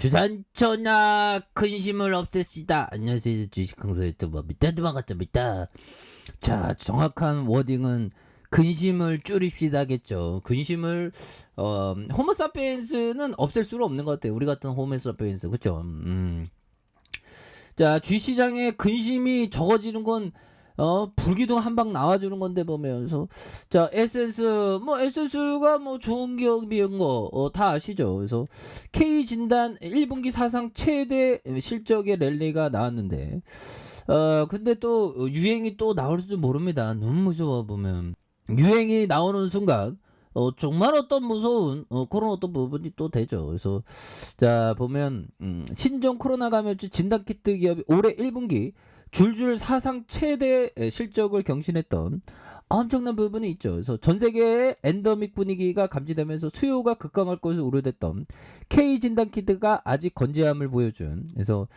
주산초나 근심을 없애시다. 안녕하세요. 주식강사 유튜버 밑단도 반갑습니다. 자, 정확한 워딩은 근심을 줄입시다겠죠. 근심을 호모사피엔스는 없앨 수는 없는 것 같아요. 우리 같은 호모사피엔스, 그렇죠? 자, 주시장에 근심이 적어지는 건 불기둥 한 방 나와주는 건데 보면서 자, 에센스가 뭐 좋은 기업인 거 다 아시죠? 그래서 K 진단 1분기 사상 최대 실적의 랠리가 나왔는데 근데 또 유행이 또 나올지도 모릅니다. 너무 무서워 보면 유행이 나오는 순간 정말 어떤 무서운 그런 어떤 부분이 또 되죠. 그래서 자 보면 신종 코로나 감염증 진단키트 기업이 올해 1분기 줄줄 사상 최대 실적을 경신했던 엄청난 부분이 있죠. 그래서 전 세계의 엔더믹 분위기가 감지되면서 수요가 급감할 것으로 우려됐던 K 진단키트가 아직 건재함을 보여준. 그래서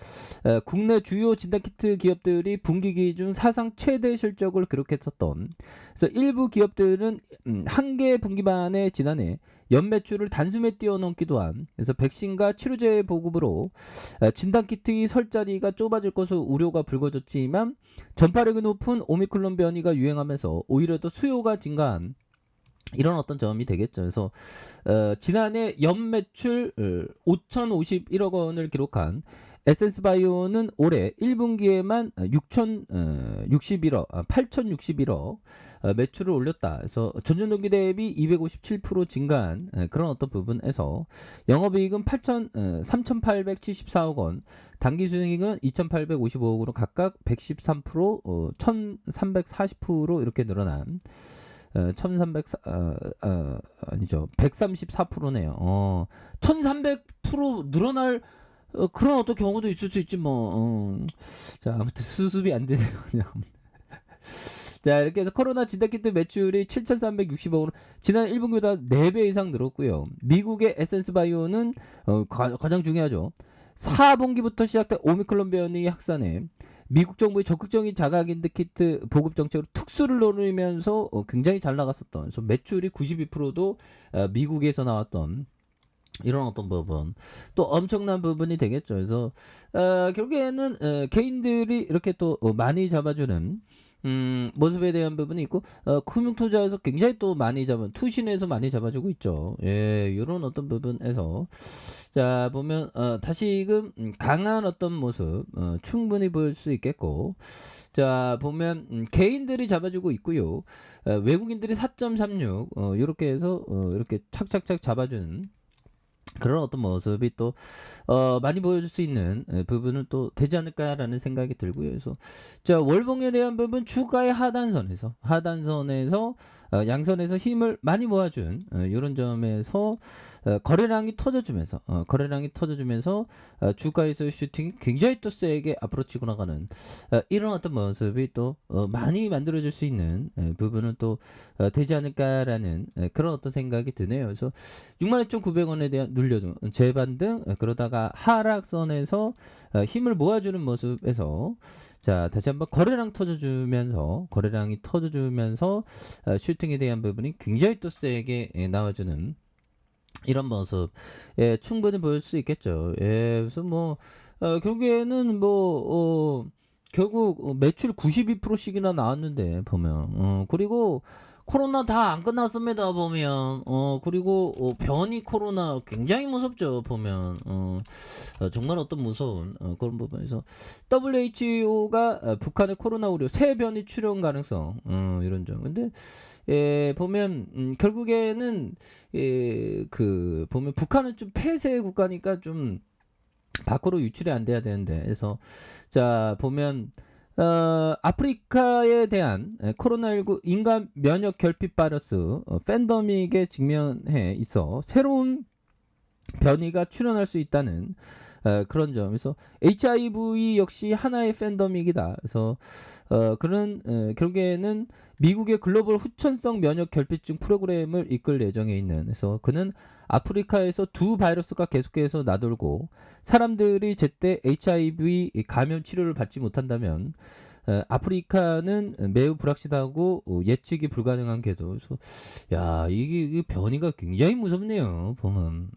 국내 주요 진단키트 기업들이 분기 기준 사상 최대 실적을 기록했었던. 그래서 일부 기업들은 한 개 분기만에 지난해 연매출을 단숨에 뛰어넘기도 한. 그래서 백신과 치료제 보급으로 진단키트의 설 자리가 좁아질 것으로 우려가 불거졌지만 전파력이 높은 오미크론 변이가 유행하면서 오히려 더 수요가 증가한 이런 어떤 점이 되겠죠. 그래서 지난해 연매출 5,051억 원을 기록한 에센스바이오는 올해 1분기에만 8,061억 매출을 올렸다. 그래서 전년 동기 대비 257% 증가한 그런 어떤 부분에서 영업이익은 3,874억 원, 당기순이익은 2,855억으로 각각 113%, 1,340% 이렇게 늘어난 아니죠. 134%네요. 1,300% 늘어날 그런 어떤 경우도 있을 수 있지 뭐. 자, 아무튼 수습이 안 되네요. 그냥. 자, 이렇게 해서 코로나 진단키트 매출이 7,360억으로 지난 1분기보다 4배 이상 늘었고요. 미국의 에센스바이오는 가장 중요하죠. 4분기부터 시작된 오미크론 변이 확산에 미국 정부의 적극적인 자가진단 키트 보급 정책으로 특수를 노리면서 굉장히 잘 나갔었던. 그래서 매출이 92%도 미국에서 나왔던 이런 어떤 부분 또 엄청난 부분이 되겠죠. 그래서 결국에는 개인들이 이렇게 또 많이 잡아주는 모습에 대한 부분이 있고 금융투자에서 굉장히 또 많이 투신에서 많이 잡아주고 있죠. 예, 이런 어떤 부분에서 자 보면 다시금 강한 어떤 모습 충분히 보일 수 있겠고 자 보면 개인들이 잡아주고 있고요. 외국인들이 4.36 이렇게 해서 이렇게 착착착 잡아주는 그런 어떤 모습이 또 많이 보여줄 수 있는 부분은 또 되지 않을까라는 생각이 들고요. 그래서 자 월봉에 대한 부분 주가의 하단선에서 양선에서 힘을 많이 모아준 이런 점에서 거래량이 터져주면서 주가에서 슈팅이 굉장히 또 세게 앞으로 치고 나가는 이런 어떤 모습이 또 많이 만들어줄 수 있는 부분은 또 되지 않을까라는 그런 어떤 생각이 드네요. 그래서 62,900원에 대한 눌려준 재반등 그러다가 하락선에서 힘을 모아주는 모습에서 자 다시 한번 거래량이 터져주면서 슈팅에 대한 부분이 굉장히 또 세게 나와주는 이런 모습 충분히 보일 수 있겠죠. 그래서 뭐 결국에는 결국 매출 92%씩이나 나왔는데 보면 그리고 코로나 다 안 끝났습니다 보면 그리고 변이 코로나 굉장히 무섭죠 보면 정말 어떤 무서운 그런 부분에서 WHO가 북한의 코로나 우려 새 변이 출현 가능성 이런 점 근데 보면 결국에는 보면 북한은 좀 폐쇄 국가니까 좀 밖으로 유출이 안 돼야 되는데 그래서 자 보면 아프리카에 대한 코로나19 인간 면역 결핍 바이러스 팬데믹에 직면해 있어 새로운 변이가 출현할 수 있다는 그런 점에서 HIV 역시 하나의 팬데믹이다. 그래서 그런 결국에는 미국의 글로벌 후천성 면역 결핍증 프로그램을 이끌 예정에 있는 그래서 그는 아프리카에서 두 바이러스가 계속해서 나돌고 사람들이 제때 HIV 감염 치료를 받지 못한다면 아프리카는 매우 불확실하고 예측이 불가능한 궤도. 그래서 야 이게 변이가 굉장히 무섭네요. 보면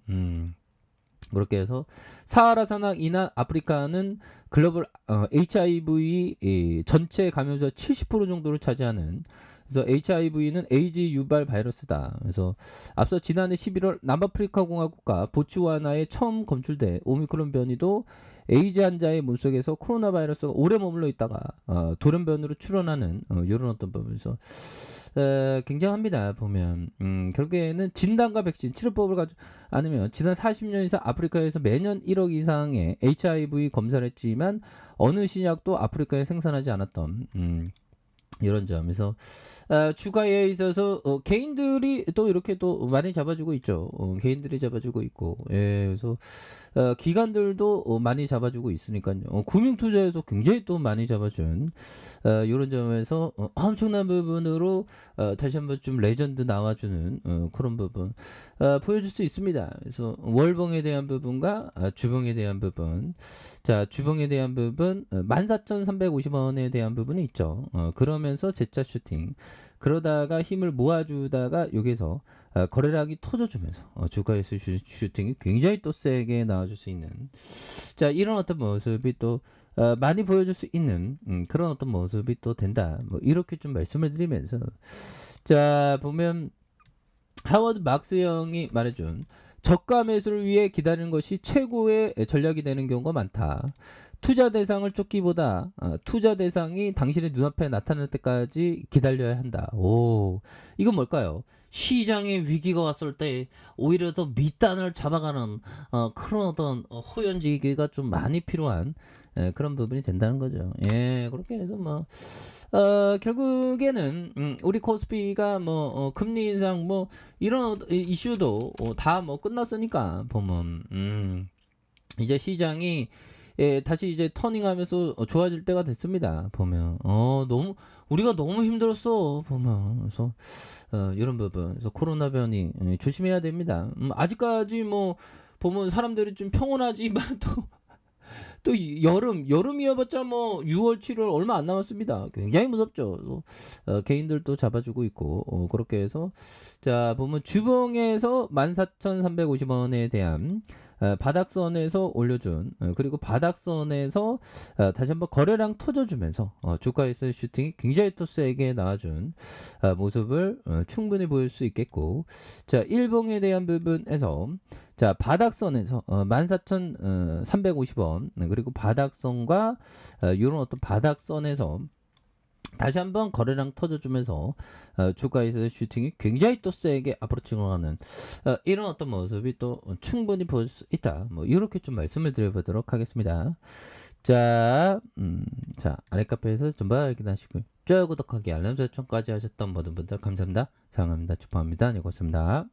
그렇게 해서 사하라 산악 이난 아프리카는 글로벌 HIV 전체 감염자 70% 정도를 차지하는, 그래서 HIV는 에이즈 유발 바이러스다. 그래서 앞서 지난해 11월 남아프리카 공화국과 보츠와나에 처음 검출된 오미크론 변이도 에이즈 환자의 몸속에서 코로나 바이러스가 오래 머물러 있다가 돌연변으로 출현하는 이런 어떤 부분에서 굉장합니다. 보면 결국에는 진단과 백신 치료법을 가지고 않으면 지난 40년 이상 아프리카에서 매년 1억 이상의 HIV 검사를 했지만 어느 신약도 아프리카에 생산하지 않았던 이런 점에서 추가에 있어서 개인들이 또 이렇게 또 많이 잡아주고 있죠. 개인들이 잡아주고 있고, 예, 그래서 기관들도 많이 잡아주고 있으니까요. 금융투자에서 굉장히 또 많이 잡아준 이런 점에서 엄청난 부분으로 다시 한번 좀 레전드 나와주는 그런 부분 보여줄 수 있습니다. 그래서 월봉에 대한 부분과 주봉에 대한 부분, 자 주봉에 대한 부분 14,350원에 대한 부분이 있죠. 그러면서 제차 슈팅, 그러다가 힘을 모아주다가 여기서 거래량이 터져주면서 주가에서 슈팅이 굉장히 또 세게 나와줄 수 있는, 자 이런 어떤 모습이 또 많이 보여줄 수 있는 그런 어떤 모습이 또 된다. 뭐 이렇게 좀 말씀을 드리면서, 자 보면 하워드 막스 형이 말해준 저가 매수를 위해 기다리는 것이 최고의 전략이 되는 경우가 많다. 투자 대상을 쫓기보다 투자 대상이 당신의 눈앞에 나타날 때까지 기다려야 한다. 오, 이건 뭘까요? 시장에 위기가 왔을 때 오히려 더 밑단을 잡아가는 그런 어떤 호연지기가 좀 많이 필요한 그런 부분이 된다는 거죠. 예, 그렇게 해서 뭐 결국에는 우리 코스피가 뭐 금리 인상 뭐 이런 이슈도 다 뭐 끝났으니까 보면 이제 시장이 다시 이제 터닝하면서 좋아질 때가 됐습니다. 보면 너무 우리가 너무 힘들었어 보면. 그래서 이런 부분, 그래서 코로나 변이 조심해야 됩니다. 아직까지 뭐 보면 사람들이 좀 평온하지만 또 여름이어봤자 뭐 6월 7월 얼마 안 남았습니다. 굉장히 무섭죠. 그래서 개인들도 잡아주고 있고 그렇게 해서 자 보면 주봉에서 14,350원에 대한 바닥선에서 올려준 그리고 바닥선에서 다시 한번 거래량 터져주면서 주가에서의 슈팅이 굉장히 또 세게 나와준 모습을 충분히 보일 수 있겠고, 자 일봉에 대한 부분에서 자 바닥선에서 14,350원 그리고 바닥선과 이런 어떤 바닥선에서 다시 한번 거래량 터져주면서 주가에서의 슈팅이 굉장히 또 세게 앞으로 진행하는 이런 어떤 모습이 또 충분히 보일 수 있다. 뭐 이렇게 좀 말씀을 드려보도록 하겠습니다. 자, 자 아래 카페에서 전부 확인하시고요. 좋아요, 구독하기, 알람 설정까지 하셨던 모든 분들 감사합니다. 사랑합니다. 축복합니다. 네, 고맙습니다.